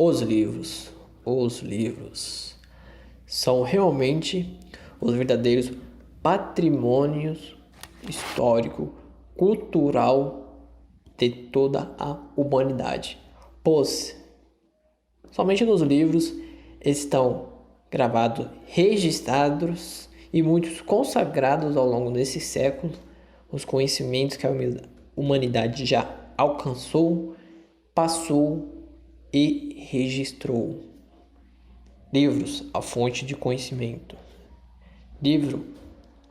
Os livros são realmente os verdadeiros patrimônios histórico, cultural de toda a humanidade, pois somente nos livros estão gravados, registrados e muitos consagrados ao longo desse século os conhecimentos que a humanidade já alcançou, passou e registrou. Livros, a fonte de conhecimento. Livro,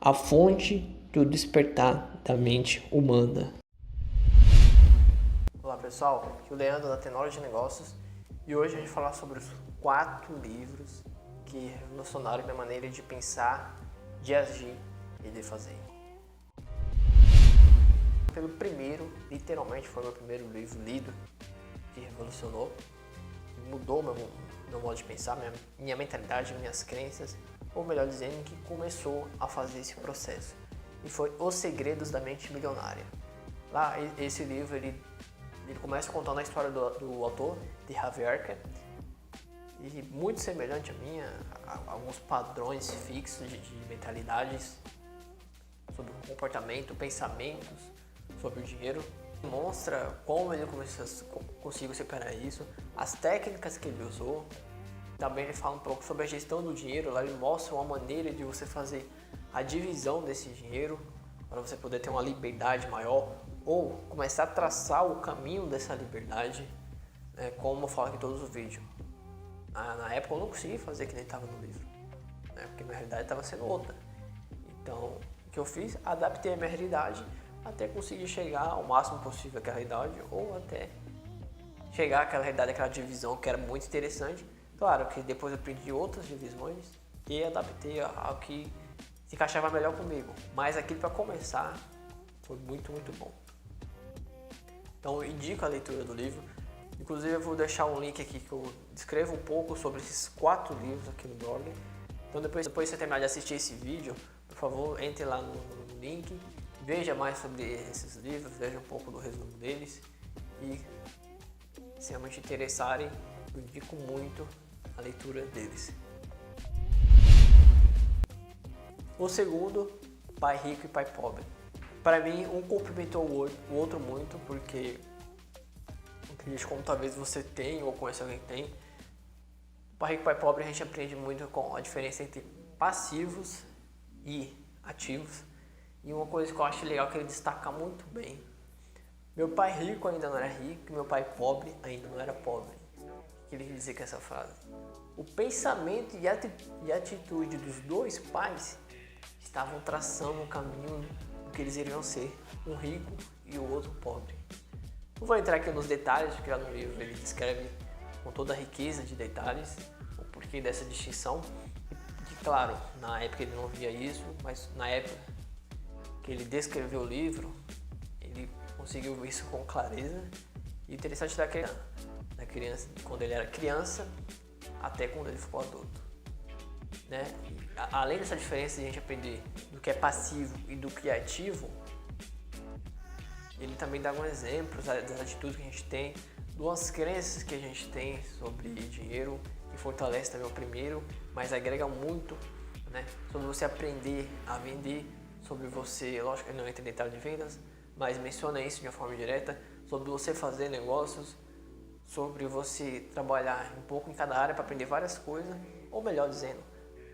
a fonte do despertar da mente humana. Olá pessoal, aqui é o Leandro da Tenório de Negócios e hoje a gente vai falar sobre os 4 livros que revolucionaram minha maneira de pensar, de agir e de fazer. Pelo primeiro, literalmente foi o meu primeiro livro lido, que revolucionou, mudou meu modo de pensar, minha mentalidade, minhas crenças, ou melhor dizendo, que começou a fazer esse processo. E foi Os Segredos da Mente Milionária. Lá, esse livro, ele começa contando a história do autor, de Harvey Archer, e muito semelhante a minha, alguns padrões fixos de mentalidades sobre o comportamento, pensamentos sobre o dinheiro. Mostra como ele conseguiu separar isso, as técnicas que ele usou. Também ele fala um pouco sobre a gestão do dinheiro. Lá ele mostra uma maneira de você fazer a divisão desse dinheiro para você poder ter uma liberdade maior ou começar a traçar o caminho dessa liberdade, como eu falo aqui em todos os vídeos. Na época eu não consegui fazer que nem estava no livro, porque minha realidade estava sendo outra. Então o que eu fiz? Adaptei a minha realidade até conseguir chegar ao máximo possível àquela realidade, ou até chegar àquela realidade, àquela divisão que era muito interessante. Claro que depois eu aprendi outras divisões e adaptei ao que se encaixava melhor comigo, mas aquilo para começar foi muito bom. Então eu indico a leitura do livro. Inclusive eu vou deixar um link aqui que eu descrevo um pouco sobre esses 4 livros aqui no blog. Então depois que você terminar de assistir esse vídeo, por favor, entre lá no link, veja mais sobre esses livros, veja um pouco do resumo deles e, se realmente interessarem, eu indico muito a leitura deles. O segundo, Pai Rico e Pai Pobre. Para mim, um complementou o outro muito, porque como talvez você tenha ou conheça alguém que tem, Pai Rico e Pai Pobre a gente aprende muito com a diferença entre passivos e ativos. E uma coisa que eu acho legal é que ele destaca muito bem. Meu pai rico ainda não era rico, meu pai pobre ainda não era pobre. O que ele quer dizer com essa frase? O pensamento e a atitude dos dois pais estavam traçando o caminho do que eles iriam ser, um rico e o outro pobre. Não vou entrar aqui nos detalhes, porque lá no livro ele descreve com toda a riqueza de detalhes o porquê dessa distinção. E claro, na época ele não via isso, mas na época que ele descreveu o livro, ele conseguiu ver isso com clareza. E interessante da criança, de quando ele era criança até quando ele ficou adulto, além dessa diferença de a gente aprender do que é passivo e do que é ativo, ele também dá alguns exemplos das atitudes que a gente tem, duas crenças que a gente tem sobre dinheiro, que fortalece também o primeiro, mas agrega muito, sobre você aprender a vender, sobre você, lógico que não entra em detalhe de vendas, mas menciona isso de uma forma direta, sobre você fazer negócios, sobre você trabalhar um pouco em cada área para aprender várias coisas, ou melhor dizendo,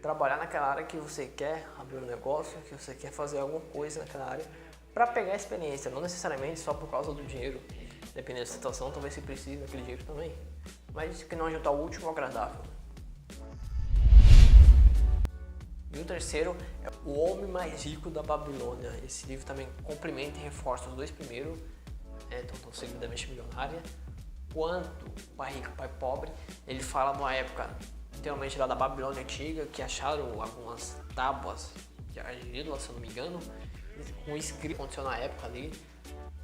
trabalhar naquela área que você quer abrir um negócio, que você quer fazer alguma coisa naquela área, para pegar experiência, não necessariamente só por causa do dinheiro. Dependendo da situação, talvez você precise daquele dinheiro também, mas que não juntar o último ao agradável. E o terceiro é O Homem Mais Rico da Babilônia. Esse livro também complementa e reforça os dois primeiros, tanto O Segredo da Mente Milionária quanto Pai Rico e Pai Pobre. Ele fala de uma época, literalmente lá da Babilônia Antiga, que acharam algumas tábuas de argila, se eu não me engano, com escrito que aconteceu na época ali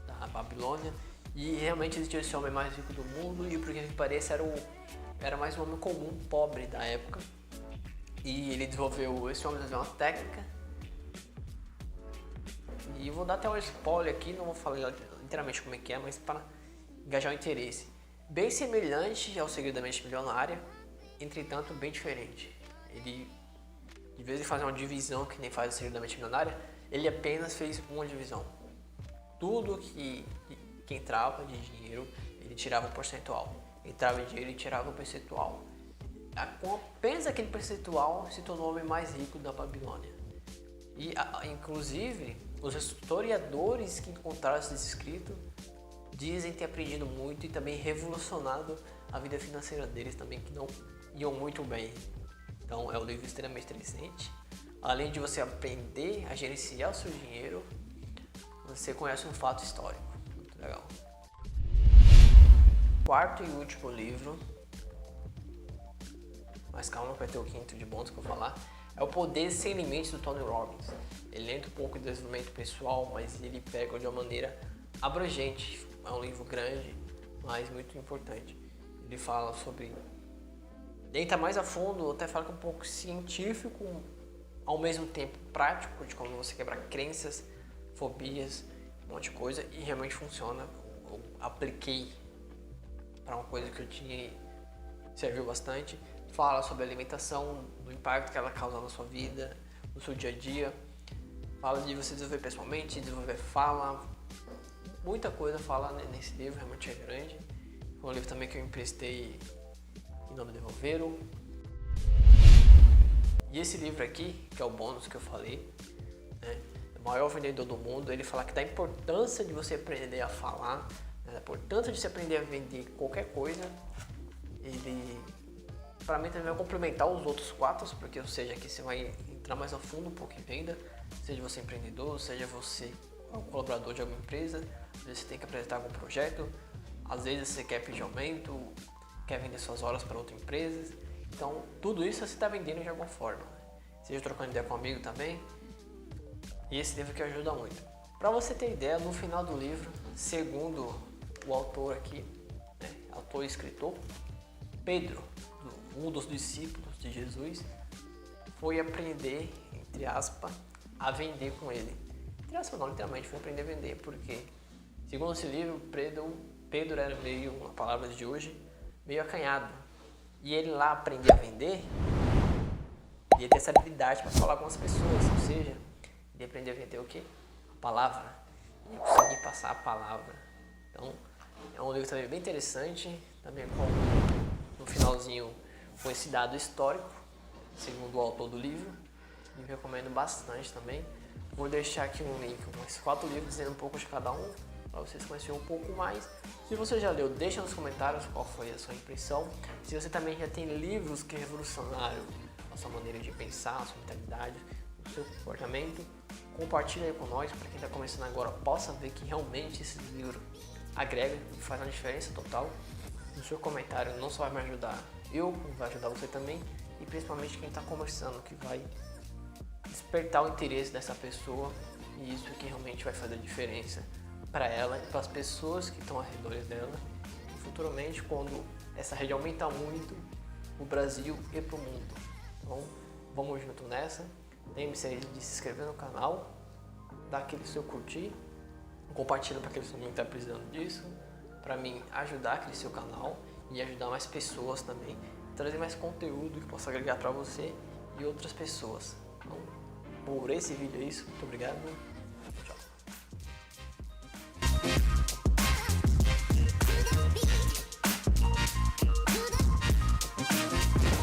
da Babilônia, e realmente existia esse homem mais rico do mundo, e por que pareça era mais um homem comum, pobre da época, e esse homem desenvolveu uma técnica, e eu vou dar até um spoiler aqui, não vou falar inteiramente como é que é, mas para engajar o interesse. bem semelhante ao Segredo da Mente Milionária, entretanto bem diferente. Ele, em vez de fazer uma divisão que nem faz o Segredo da Mente Milionária, ele apenas fez uma divisão. Tudo que entrava de dinheiro, ele tirava um percentual. Entrava de dinheiro e tirava um percentual. Com apenas aquele percentual se tornou o homem mais rico da Babilônia. E, inclusive, os historiadores que encontraram esse escrito dizem ter aprendido muito e também revolucionado a vida financeira deles também, que não iam muito bem. Então, é um livro extremamente interessante. Além de você aprender a gerenciar o seu dinheiro, você conhece um fato histórico. Muito legal. Quarto e último livro, mas calma, vai ter o quinto de bônus que eu vou falar, é O Poder Sem Limites, do Tony Robbins. Ele entra um pouco em desenvolvimento pessoal, mas ele pega de uma maneira abrangente. É um livro grande, mas muito importante. Ele fala sobre... entra mais a fundo, até fala que é um pouco científico, ao mesmo tempo prático, de como você quebrar crenças, fobias, um monte de coisa, e realmente funciona. Eu apliquei para uma coisa que eu tinha, serviu bastante. Fala sobre a alimentação, do impacto que ela causa na sua vida, no seu dia a dia. Fala de você desenvolver pessoalmente, desenvolver fala. Muita coisa fala nesse livro, realmente é grande. Foi um livro também que eu emprestei e não me devolveram. E esse livro aqui, que é o bônus que eu falei, né, o maior vendedor do mundo, ele fala que da importância de você aprender a falar, né, da importância de você aprender a vender qualquer coisa. Ele, para mim, também vai complementar os outros quatro, porque, ou seja, aqui você vai entrar mais a fundo um pouco em venda, seja você empreendedor, seja você um colaborador de alguma empresa, às vezes você tem que apresentar algum projeto, às vezes você quer pedir aumento, quer vender suas horas para outra empresa. Então, tudo isso você está vendendo de alguma forma. Seja trocando ideia com um amigo também. E esse livro que ajuda muito. Para você ter ideia, no final do livro, segundo o autor aqui, né, autor e escritor, Pedro, um dos discípulos de Jesus, foi aprender, entre aspas, a vender com ele. Entre aspas não, literalmente, foi aprender a vender, porque, segundo esse livro, Pedro era meio, uma palavra de hoje, meio acanhado. E ele lá aprender a vender, e ele ter essa habilidade para falar com as pessoas, ou seja, ele aprender a vender o quê? A palavra. E conseguir passar a palavra. Então, é um livro também bem interessante, também com, no finalzinho, com esse dado histórico, segundo o autor do livro. E recomendo bastante também. Vou deixar aqui um link com esses 4 livros, dizendo um pouco de cada um, para vocês conhecerem um pouco mais. Se você já leu, deixa nos comentários qual foi a sua impressão. Se você também já tem livros que revolucionaram a sua maneira de pensar, a sua mentalidade, o seu comportamento, compartilha aí com nós, para quem está começando agora possa ver que realmente esse livro agrega e faz uma diferença total. No seu comentário não só vai me ajudar eu, como vai ajudar você também, e principalmente quem está conversando, que vai despertar o interesse dessa pessoa, e isso que realmente vai fazer a diferença para ela e para as pessoas que estão ao redor dela. E futuramente, quando essa rede aumentar muito, o Brasil e para o mundo. Então, vamos junto nessa. Lembre-se aí de se inscrever no canal, dar aquele seu curtir, compartilha para aquele que está precisando disso, para mim ajudar a crescer o canal e ajudar mais pessoas também, trazer mais conteúdo que possa agregar para você e outras pessoas. Então, por esse vídeo é isso. Muito obrigado.